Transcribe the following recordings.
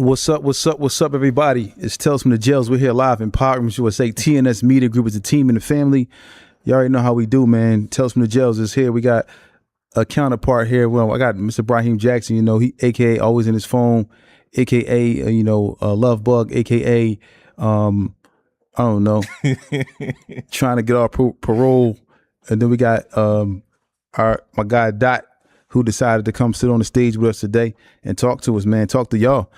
What's up, everybody? It's Tales from the Jails. We're here live in Parole, USA. TNS Media Group is a team and a family. You already know how we do, man. Tales from the Jails is here. We got a counterpart here. Well, I got Mr. Braheem Jackson, he AKA always in his phone, AKA, Love Bug, AKA, I don't know, trying to get our parole. And then we got my guy Dot, who decided to come sit on the stage with us today and talk to us, man. Talk to y'all.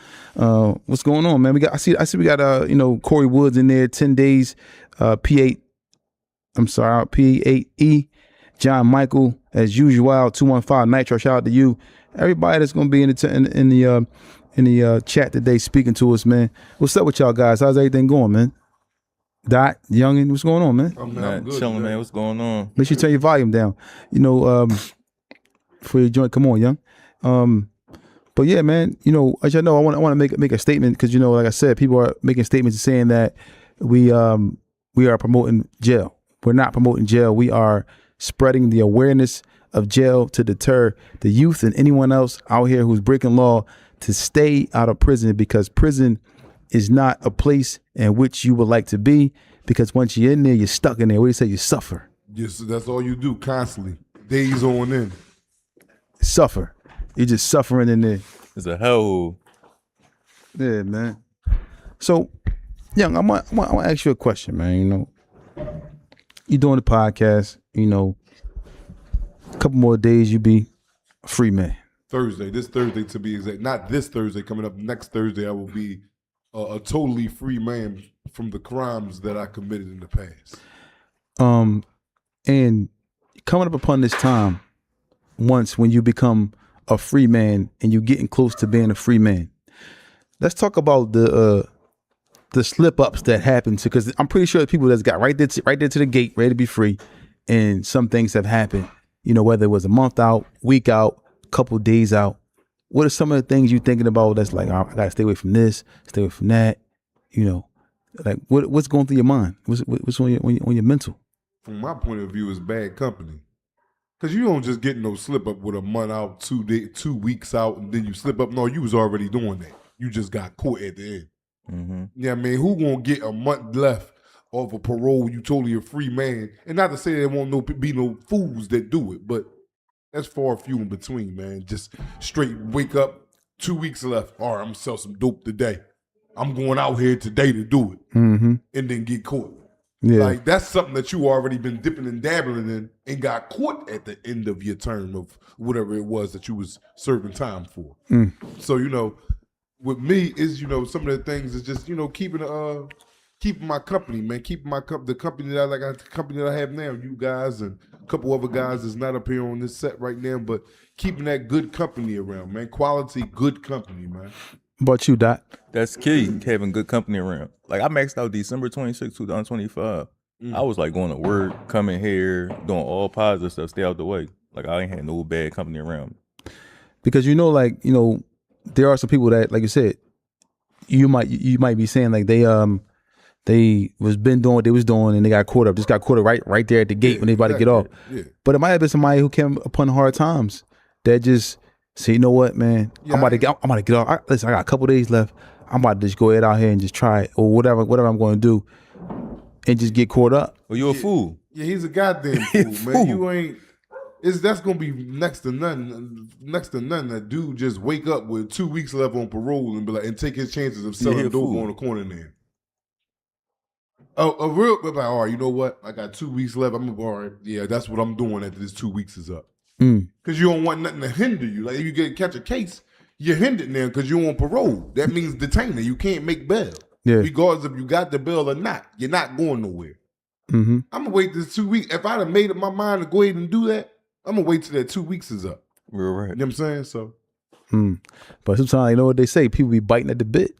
What's going on, man? I see we got Corey Woods in there, 10 days, P8E, John Michael, as usual, 215 Nitro. Shout out to you. Everybody that's gonna be in the chat today speaking to us, man. What's up with y'all guys? How's everything going, man? Dot, Youngin, what's going on, man? I'm good, chilling, man. What's going on? Make sure you turn your volume down. Before you join, come on, Young. But yeah, man, as y'all know, I want to make a statement because like I said, people are making statements saying that we are promoting jail. We're not promoting jail. We are spreading the awareness of jail to deter the youth and anyone else out here who's breaking law to stay out of prison, because prison is not a place in which you would like to be, because once you're in there, you're stuck in there. What do you say? You suffer. Yes, that's all you do constantly, days on end. Suffer. You're just suffering in there. It's a hell. Yeah, man. So, Young, I want to ask you a question, man. You doing the podcast, a couple more days, you be a free man. This Thursday to be exact. Not this Thursday, coming up next Thursday, I will be a totally free man from the crimes that I committed in the past. And coming up upon this time, once when you become a free man and you're getting close to being a free man, let's talk about the slip ups that happened, because I'm pretty sure the people that's got right there to the gate, ready to be free, and some things have happened. Whether it was a month out, week out, couple days out. What are some of the things you're thinking about that's like, I gotta stay away from this, stay away from that? Like what's going through your mind? What's on your mental? From my point of view, it's bad company. Because you don't just get no slip up with a month out, 2 weeks out, and then you slip up. No, you was already doing that. You just got caught at the end. Mm-hmm. Yeah, who gonna get a month left off a parole? You totally a free man. And not to say there won't be no fools that do it, but that's far few in between, man. Just straight wake up, 2 weeks left. All right, I'm gonna sell some dope today. I'm going out here today to do it, and then get caught. Yeah. Like, that's something that you already been dipping and dabbling in and got caught at the end of your term of whatever it was that you was serving time for. So, with me is, some of the things is just, keeping my company, man, keeping the company that I have now, you guys and a couple other guys that's not up here on this set right now, but keeping that good company around, man, quality, good company, man. About you, Dot? That's key, having good company around. Like, I maxed out December 26, 2025. I was like going to work, coming here, doing all positive stuff, stay out the way. Like, I ain't had no bad company around me. Because there are some people that, like you said, you might be saying like they was been doing what they was doing and they got caught up. Just got caught up right there at the gate when they about to get off. Yeah. But it might have been somebody who came upon hard times that just say, you know what, man, I'm about to get off. Listen, I got a couple days left. I'm about to just go ahead out here and just try it, or whatever I'm going to do, and just get caught up. Well, you a fool. Yeah, he's a goddamn fool, man. You ain't. That's gonna be next to none. That dude just wake up with 2 weeks left on parole and be like, and take his chances of selling dope on the corner there. A real, like, all right, you know what? I got 2 weeks left. I'm all right. Yeah, that's what I'm doing after this 2 weeks is up. Because you don't want nothing to hinder you. Like, if you catch a case, you're hindered now because you're on parole. That means detainer. You can't make bail. Yeah. Regardless if you got the bail or not, you're not going nowhere. I'm gonna wait this 2 weeks. If I'd have made up my mind to go ahead and do that, I'm gonna wait till that 2 weeks is up. Real right. You know what I'm saying? So, but sometimes, you know what they say, people be biting at the bit.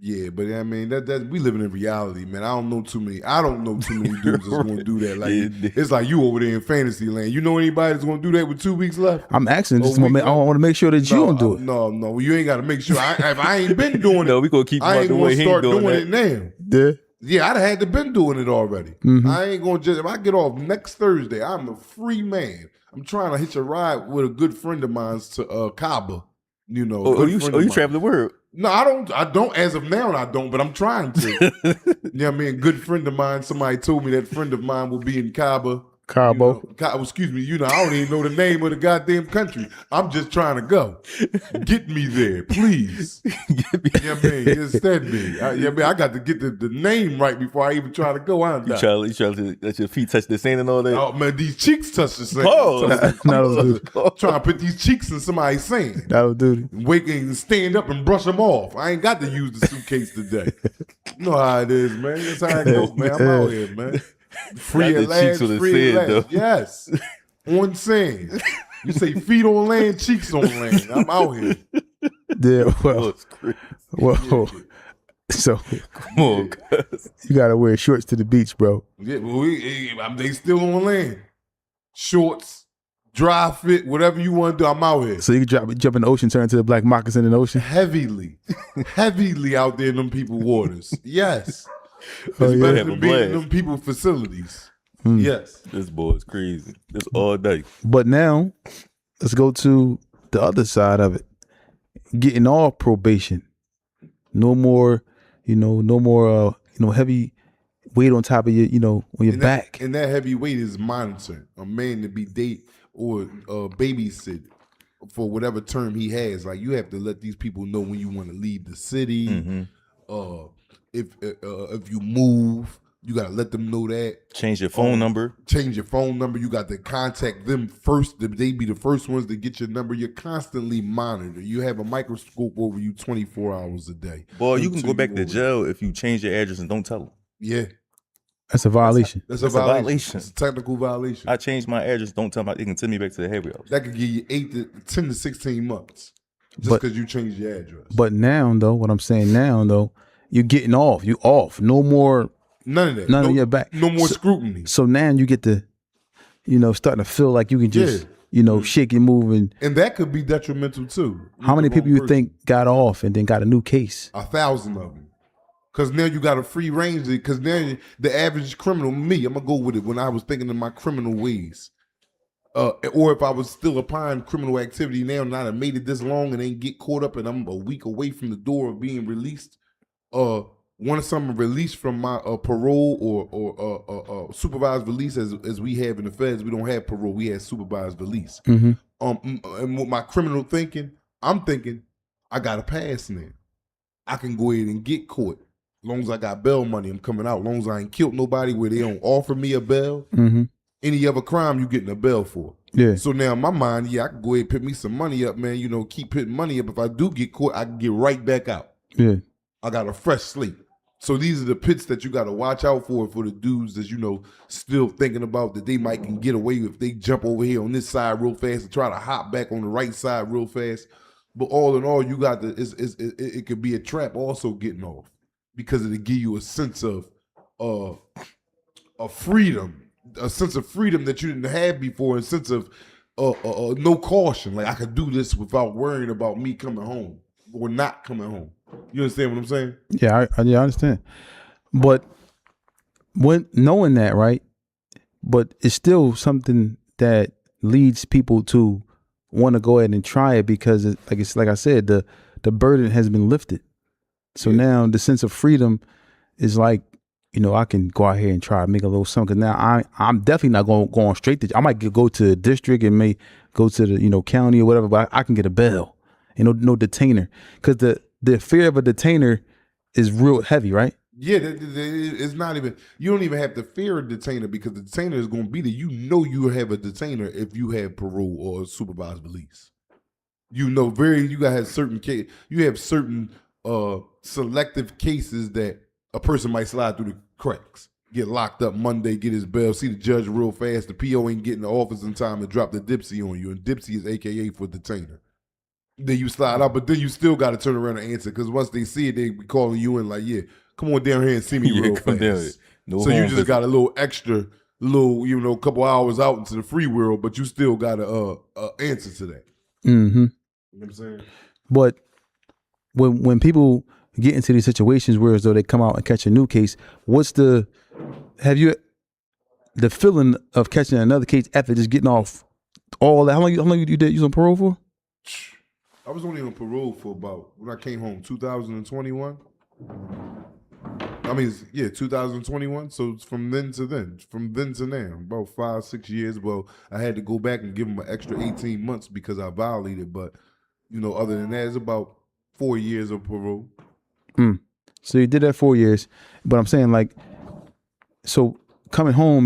Yeah, but that we living in reality, man. I don't know too many dudes that's gonna do that. Like, it's like you over there in fantasy land. You know anybody that's gonna do that with 2 weeks left? I'm asking. I want to make sure that you don't do it. No, you ain't got to make sure. If I ain't been doing it, no, we gonna keep. I ain't gonna start doing it now. Yeah, I'd have had to been doing it already. I ain't gonna just. If I get off next Thursday, I'm a free man. I'm trying to hitch a ride with a good friend of mine to Cabo. You know, you travel the world. No, I don't. As of now, I don't. But I'm trying to. You know what I mean? A good friend of mine. Somebody told me that friend of mine will be in Cabo. Cabo. Excuse me. I don't even know the name of the goddamn country. I'm just trying to go. Get me there, please. You know what I mean? You understand me? I got to get the name right before I even try to go. You try to let your feet touch the sand and all that? Oh, man, these cheeks touch the sand. Trying to put these cheeks in somebody's sand. That'll do. Wake and stand up and brush them off. I ain't got to use the suitcase today. You know how it is, man. That's how it goes, man. I'm out here, man. Free at last, free at last. Yes. On sand. You say feet on land, cheeks on land. I'm out here. Yeah, well. So, come on, cuz. You gotta wear shorts to the beach, bro. Yeah, well, they still on land. Shorts, dry fit, whatever you want to do, I'm out here. So you can jump in the ocean, turn into the black moccasin in the ocean? Heavily out there in them people waters. Yes. It's Oh, yeah. better than being in them people facilities. Yes. This boy is crazy. This all day. But now, let's go to the other side of it. Getting off probation. No more, heavy weight on top of your, on your back. And that heavy weight is monitored. A man to be date or babysit for whatever term he has. Like, you have to let these people know when you want to leave the city. Mm-hmm. If you move, you got to let them know that. Change your phone number. You got to contact them first. They be the first ones to get your number. You're constantly monitored. You have a microscope over you 24 hours a day. Boy, you can go back to jail if you change your address and don't tell them. Yeah. That's a violation. That's a violation. It's a technical violation. I changed my address. Don't tell them. They can send me back to the heavy house. That could give you 10 to 16 months just because you changed your address. But now, though, what I'm saying now, though, you're getting off. You off. No more. None of that. None of your back. No more scrutiny. So now you get to, starting to feel like you can just, shake and move. And that could be detrimental too. How many people you think got off and then got a new case? 1,000 of them. Because now you got a free range. Because now the average criminal, me, I'm going to go with it when I was thinking of my criminal ways. Or if I was still applying criminal activity now and I done made it this long and ain't get caught up and I'm a week away from the door of being released. Once I'm released from my parole or supervised release, as we have in the feds, we don't have parole, we have supervised release. Mm-hmm. And with my criminal thinking, I'm thinking I got a pass now. I can go ahead and get caught. As long as I got bail money, I'm coming out. As long as I ain't killed nobody where they don't offer me a bail, any other crime you getting a bail for. Yeah. So now in my mind, I can go ahead and put me some money up, man. Keep putting money up. If I do get caught, I can get right back out. Yeah. I got a fresh slate. So these are the pits that you got to watch out for the dudes that, still thinking about that they might can get away if they jump over here on this side real fast and try to hop back on the right side real fast. But all in all, you got it could be a trap also getting off because it'll give you a sense of freedom, a sense of freedom that you didn't have before, a sense of no caution. Like I could do this without worrying about me coming home or not coming home. You understand what I'm saying? Yeah, I understand. But when knowing that, right? But it's still something that leads people to want to go ahead and try it because, like I said, the burden has been lifted. So now the sense of freedom is like, I can go out here and try to make a little something. Now I'm definitely not going on straight to. I might go to the district and may go to the county or whatever, but I can get a bail and no detainer because the fear of a detainer is real heavy, right? Yeah, it's not even. You don't even have to fear a detainer because the detainer is going to be there. You have a detainer if you have parole or supervised release. You got to have certain case. You have certain selective cases that a person might slide through the cracks, get locked up Monday, get his bail, see the judge real fast. The PO ain't getting the office in time to drop the dipsy on you, and dipsy is AKA for detainer. Then you slide out, but then you still got to turn around and answer because once they see it, they be calling you in like, yeah, come on down here and see me real fast. So you just got a little extra, couple hours out into the free world, but you still got to answer to that. Mm-hmm. You know what I'm saying? But when people get into these situations where as though they come out and catch a new case, the feeling of catching another case after just getting off all that? How long you did use on parole for? I was only on parole for about, when I came home, 2021. 2021. So it's from then to now, about 5-6 years. Well, I had to go back and give him an extra 18 months because I violated. But, other than that, it's about 4 years of parole. So you did that 4 years, but I'm saying like, so coming home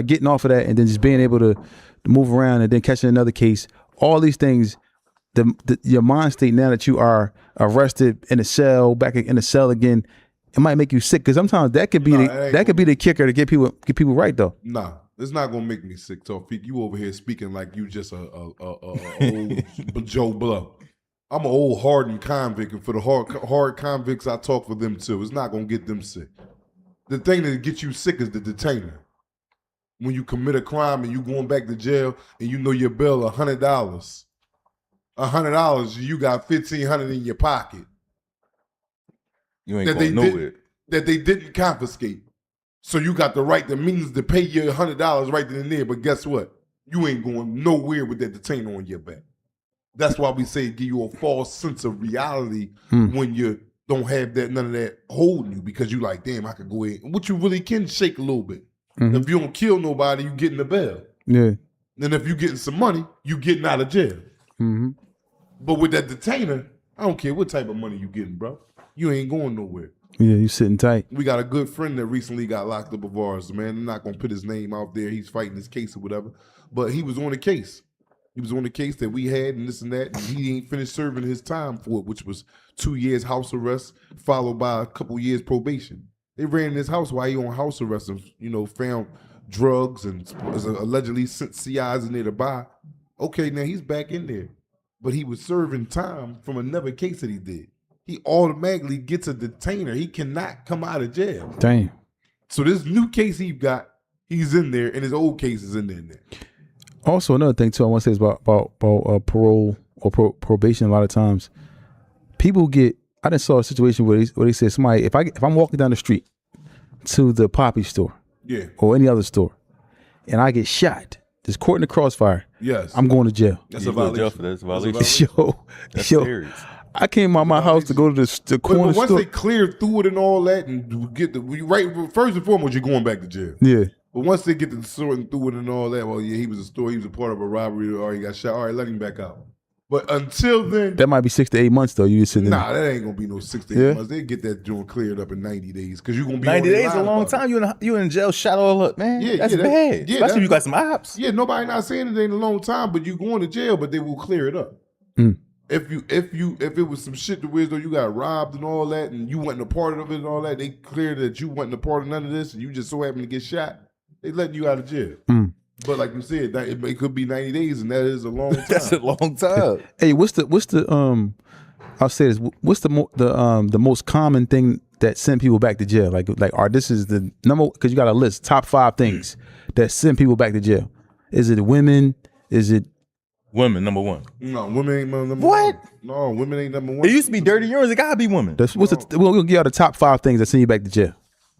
getting off of that and then just being able to move around and then catching another case, all these things, your mind state now that you are arrested in a cell, back in a cell again, it might make you sick because sometimes that could be the kicker to get people right though. Nah, it's not gonna make me sick, Tawfiq. You over here speaking like you just a old Joe Blow. I'm an old hardened convict, and for the hard convicts, I talk for them too. It's not gonna get them sick. The thing that gets you sick is the detainer. When you commit a crime and you going back to jail and you know your bill $100, $100, you got $1,500 in your pocket. You ain't going nowhere. That they didn't confiscate. So you got the means to pay your $100 right then and there. But guess what? You ain't going nowhere with that detainer on your back. That's why we say give you a false sense of reality when you don't have none of that holding you, because you like, damn, I could go in. What you really can shake a little bit. Mm-hmm. If you don't kill nobody, you getting the bail. Yeah. Then if you getting some money, you getting out of jail. Mm-hmm. But with that detainer, I don't care what type of money you getting, bro. You ain't going nowhere. Yeah, you sitting tight. We got a good friend that recently got locked up of ours, man. I'm not going to put his name out there. He's fighting his case or whatever. But he was on the case. He was on the case that we had and this and that, and he ain't finished serving his time for it, which was 2 years house arrest, followed by a couple years probation. They ran in his house while he on house arrest and, found drugs and allegedly sent CIs in there to buy. Okay, now he's back in there. But he was serving time from another case that he did. He automatically gets a detainer. He cannot come out of jail. Damn. So this new case he got, he's in there, and his old case is in there. Also, another thing too, I want to say is about parole or probation. A lot of times, people get. I just saw a situation where they said somebody, if I'm walking down the street to the Poppy store, or any other store, and I get shot, just caught in the crossfire, I'm going to jail. That's a violation. That's a violation. That's serious. I came out my house to go to the corner but once store. They clear through it and all that, and get first and foremost, you're going back to jail. Yeah. But once they get to sorting through it and all that, well, yeah, he was a part of a robbery, or he got shot. All right, let him back out. But until then, that might be 6 to 8 months though. You sitting that ain't gonna be no 6 to 8 months. They get that joint cleared up in 90 days because you're gonna be 90 days is a long time. You in jail, shot all up, man. Yeah, that's bad. Yeah, especially if you got some ops. Yeah, nobody not saying it ain't a long time, but you going to jail, but they will clear it up. If it was some shit to where though you got robbed and all that, and you wasn't a part of it and all that, they cleared that you wasn't a part of none of this, and you just so happened to get shot, they letting you out of jail. But like you said, it could be 90 days, and that is a long time. That's a long time. Hey, what's the I'll say this. What's the most common thing that send people back to jail? This is the number, because you got a list, top 5 things that send people back to jail. Is it women? Is it women? Number one. No, women ain't number one. What? No, women ain't number one. It used to be dirty urines. It gotta be women. We'll give you the top 5 things that send you back to jail.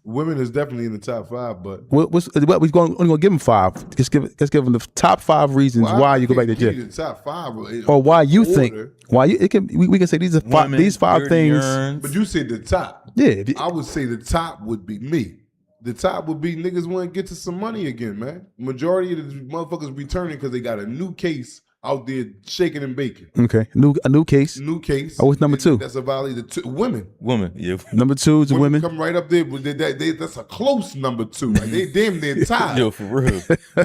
Women is definitely in the top 5, but we're only gonna give them 5. Let's give them the top 5 reasons why you go back to jail. The top 5, or why you think we can say these are women, these 5 things. Urines. But you said the top. Yeah, I would say the top would be me. The top would be niggas want to get to some money again, man. Majority of the motherfuckers returning because they got a new case out there shaking and baking. Okay, a new case. New case. Oh, what's number 2? That's a violation. Women. Women. Yeah. Number 2 is women. Come right up there. That's a close number 2. Like they damn near tied. Yo, for real.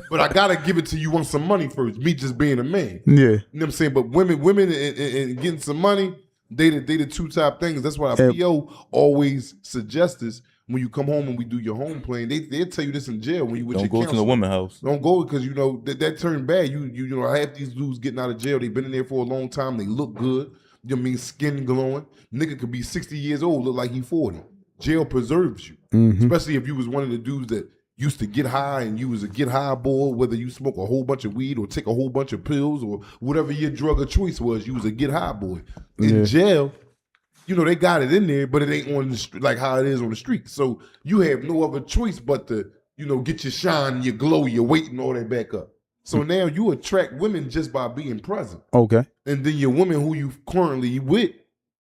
But I gotta give it to you on some money first. Me just being a man. Yeah. You know what I'm saying? But women and getting some money, they the 2 top things. That's why our PO always suggests this. When you come home and we do your home plan, they'll tell you this in jail when you with your counselor. Don't go to the women's house. Don't go because that turned bad. You know half these dudes getting out of jail, they've been in there for a long time. They look good. You know what I mean? Skin glowing. Nigga could be 60 years old, look like he 40. Jail preserves you, especially if you was one of the dudes that used to get high and you was a get high boy. Whether you smoke a whole bunch of weed or take a whole bunch of pills or whatever your drug of choice was, you was a get high boy. In jail, they got it in there, but it ain't on the street like how it is on the street. So you have no other choice but to, get your shine, your glow, your weight, and all that back up. So now you attract women just by being present. Okay. And then your woman who you currently with,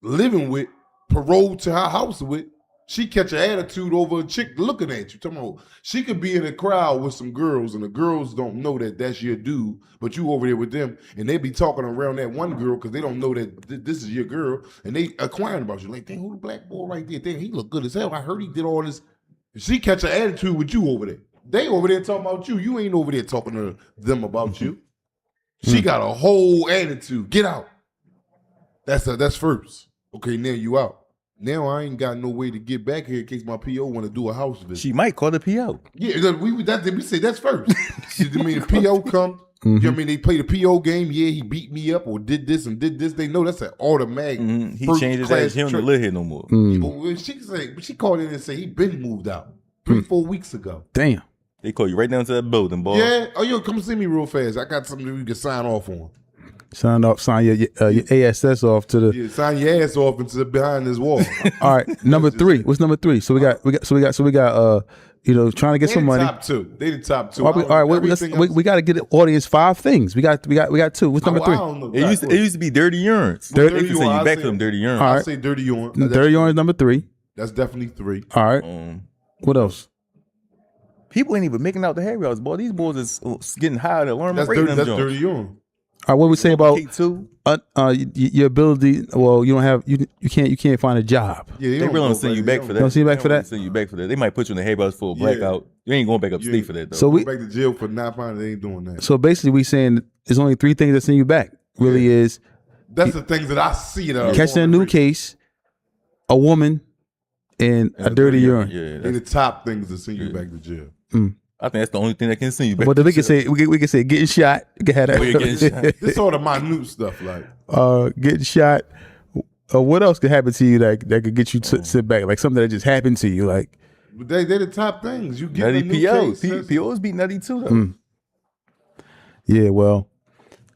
living with, paroled to her house with, she catch an attitude over a chick looking at you. Talking about, she could be in a crowd with some girls and the girls don't know that that's your dude, but you over there with them and they be talking around that one girl because they don't know that this is your girl and they acquiring about you. Like, dang, who the black boy right there? Dang, he look good as hell. I heard he did all this. She catch an attitude with you over there. They over there talking about you. You ain't over there talking to them about you. She got a whole attitude. Get out. That's first. Okay, now you out. Now I ain't got no way to get back here in case my PO want to do a house visit. She might call the PO. Yeah, we say that's first. I mean, the PO come. You know what I mean? They play the PO game. Yeah, he beat me up or did this and did this. They know that's an automatic. He changed his ass. He don't live here no more. She called in and said he been moved out 3-4 weeks ago. Damn. They call you right down to that building, boy. Yeah. Oh, yo, come see me real fast. I got something that we can sign off on. Sign your ASS off to the. Yeah, sign your ass off into behind this wall. All right, number 3. What's number 3? So we got trying to get some money. Top 2. They the top 2. All right, we got to get the audience 5 things. We got 2. What's number 3? I don't know. It used to be dirty urines. Dirty They send you back to them dirty urines. All right. I say dirty urine. Dirty orange number 3. That's definitely 3. All right. What else? People ain't even making out the hair outs, boy. These boys is getting high to learn. That's dirty urine. All right, what we say about K2? your ability? Well, you don't have you can't find a job. Yeah, They really don't send you back for that. Don't send you back for that? Send you back for that. They might put you in the hair outs for a blackout. You ain't going back upstate for that though. So Go back to jail for not finding. They ain't doing that. So basically, we saying there's only 3 things that send you back. Really is That's the things that I see that catching a new case, a woman, and a dirty urine. Yeah, They the top things that send you back to jail. I think that's the only thing that can send you back. But then we can say getting shot. You can have that. You're getting shot. This sort of minute stuff like Getting shot. What else could happen to you that could get you to sit back? Like something that just happened to you, like. But they the top things. You get Nutty a new POs. case. POs be nutty too though. Yeah, well,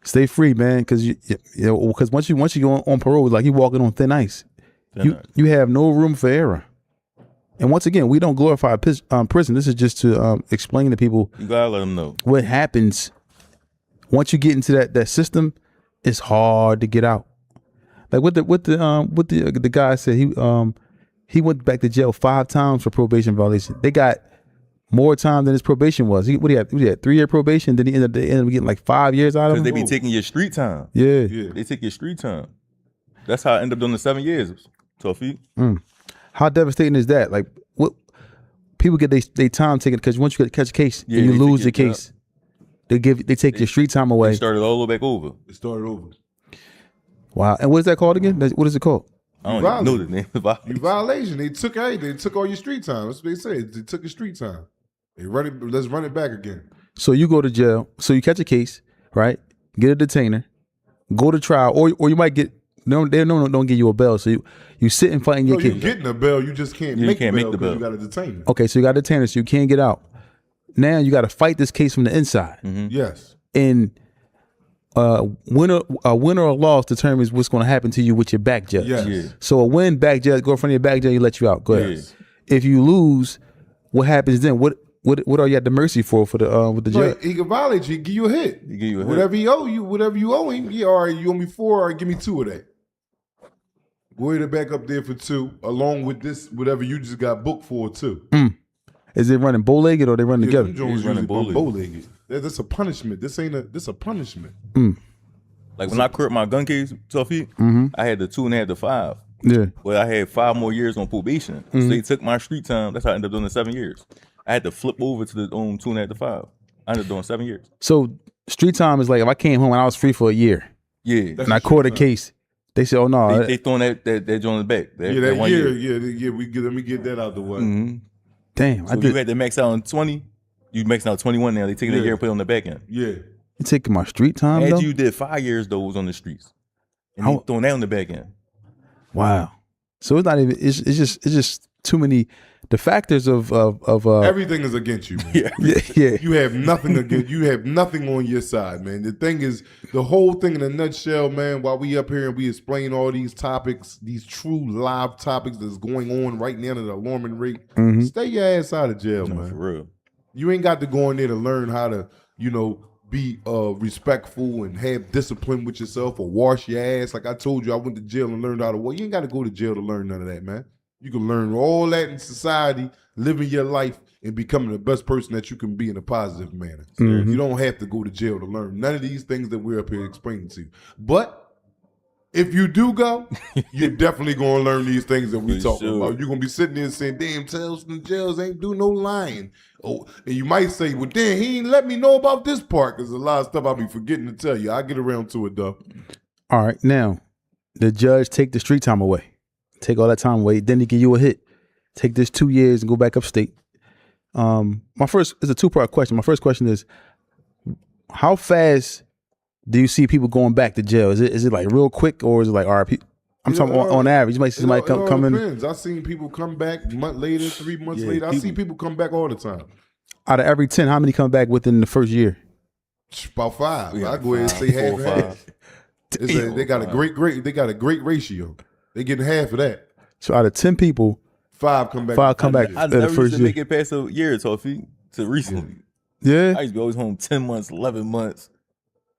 stay free, man, because because once you go on parole, it's like you walking on thin ice. You have no room for error. And once again, we don't glorify prison. This is just to explain to people. You gotta let them know what happens once you get into that system. It's hard to get out. Like what the guy said, he went back to jail 5 times for probation violation. They got more time than his probation was. He had 3-year probation. Then he ended up getting like 5 years out of him. because they be taking your street time. Yeah. They take your street time. That's how I end up doing the 7 years. Tawfiq. How devastating is that? Like, what people get they time taken because once you catch a case and you lose the case, they take your street time away. They started all the way back over. It started over. Wow. And what is that called again? What is it called? I don't even know the name of it. You violation. They took everything. They took all your street time. That's what they said. They took your street time. Let's run it back again. So you go to jail. So you catch a case, right? Get a detainer, go to trial, or you might get don't give you a bail. So you sit and fight in your case. You're getting a bail. You just can't make the bail because you got a detainer. Okay, so you got a detainer, so you can't get out. Now you got to fight this case from the inside. Yes. And winner or loss determines what's going to happen to you with your back judge. Yes. Yeah. So a win, back judge, go in front of your back judge, you let you out. Go ahead. Yes. If you lose, what happens then? What are you at the mercy for the with the judge? He can violate you. Give you a hit. He give you a hit. Whatever he owe you, whatever you owe him. Yeah, all right, you owe me 4, all right, give me 2 of that. Go ahead and back up there for 2, along with this, whatever you just got booked for 2. Is it running bow-legged or they run together? He's running bow-legged. That's a punishment. This a punishment. Like when I quit my gun case, Tawfiq, I had the 2 and I had the 5. Yeah. Well, I had 5 more years on probation. So they took my street time. That's how I ended up doing the 7 years. I had to flip over to the 2 and I had the 5. I ended up doing 7 years. So street time is like if I came home and I was free for a year. Yeah. And I caught a case. They said, "Oh no, they throwing that joint in the back." That 1 year. Let me get that out the way. Damn, so you had to max out on 20. You maxing out 21 now. They taking that year and put it on the back end. Yeah. You taking my street time though? After you did 5 years, though, was on the streets. And they throwing that on the back end. Wow. So it's not even. It's just too many. The factors of everything is against you, man. Yeah. You have nothing against. You have nothing on your side, man. The thing is, the whole thing in a nutshell, man. While we up here and we explain all these topics, these true live topics that's going on right now at an alarming rate, stay your ass out of jail, man. For real. You ain't got to go in there to learn how to, be respectful and have discipline with yourself or wash your ass. Like I told you, I went to jail and learned how to walk. You ain't got to go to jail to learn none of that, man. You can learn all that in society, living your life, and becoming the best person that you can be in a positive manner. Mm-hmm. You don't have to go to jail to learn none of these things that we're up here explaining to you. But if you do go, you're definitely going to learn these things that we talking about. You're going to be sitting there saying, damn, Tales from the jails ain't do no lying. Oh, and you might say, well, damn, he ain't let me know about this part because a lot of stuff I'll be forgetting to tell you. I'll get around to it, though. All right. Now, the judge take the street time away. Take all that time away. Then he give you a hit. Take this 2 years and go back upstate. My first is a two-part question. My first question is, how fast do you see people going back to jail? Is it like real quick, or is it like RP? I'm talking on average. You might see somebody come in. Depends. I've seen people come back a month later, 3 months later. I see people come back all the time. Out of every 10, how many come back within the first year? About 5. I go ahead and say half and half. They got a great ratio. They getting half of that. So out of 10 people, 5 come back. I never used to make it past a year, Tawfiq, to recently. Yeah. I used to be always home 10 months, 11 months.